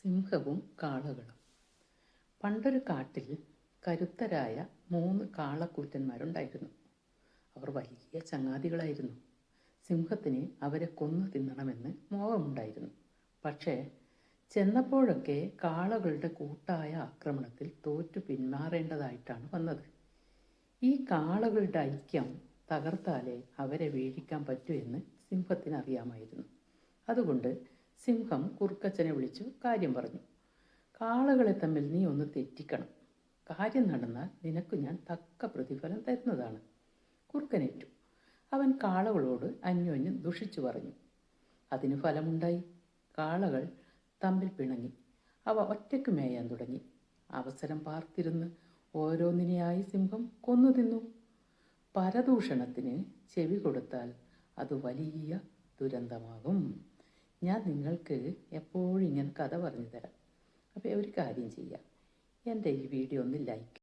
സിംഹവും കാളകളും. പണ്ടൊരു കാട്ടിൽ കരുത്തരായ 3 കാളക്കൂറ്റന്മാരുണ്ടായിരുന്നു. അവർ വലിയ ചങ്ങാതികളായിരുന്നു. സിംഹത്തിന് അവരെ കൊന്നു തിന്നണമെന്ന് മോഹമുണ്ടായിരുന്നു. പക്ഷേ ചെന്നപ്പോഴൊക്കെ കാളകളുടെ കൂട്ടായ ആക്രമണത്തിൽ തോറ്റു പിന്മാറേണ്ടതായിട്ടാണ് വന്നത്. ഈ കാളകളുടെ ഐക്യം തകർത്താലേ അവരെ വീഴിക്കാൻ പറ്റൂ എന്ന് സിംഹത്തിന് അറിയാമായിരുന്നു. അതുകൊണ്ട് സിംഹം കുറുക്കച്ചനെ വിളിച്ചു കാര്യം പറഞ്ഞു. കാളകളെ തമ്മിൽ നീ ഒന്ന് തെറ്റിക്കണം. കാര്യം നടന്നാൽ നിനക്ക് ഞാൻ തക്ക പ്രതിഫലം തരുന്നതാണ്. കുറുക്കനേറ്റു. അവൻ കാളകളോട് അന്യോന്യം ദുഷിച്ചു പറഞ്ഞു. അതിന് ഫലമുണ്ടായി. കാളകൾ തമ്മിൽ പിണങ്ങി. അവ ഒറ്റയ്ക്ക് മേയാൻ തുടങ്ങി. അവസരം പാർത്തിരുന്ന് ഓരോന്നിനെയായി സിംഹം കൊന്നു തിന്നു. പരദൂഷണത്തിന് ചെവി കൊടുത്താൽ അത് വലിയ ദുരന്തമാകും. ഞാൻ നിങ്ങൾക്ക് എപ്പോഴും ഇങ്ങനെ കഥ പറഞ്ഞു തരാം. അപ്പോൾ ഒരു കാര്യം ചെയ്യാം, എൻ്റെ ഈ വീഡിയോ ഒന്ന് ലൈക്ക്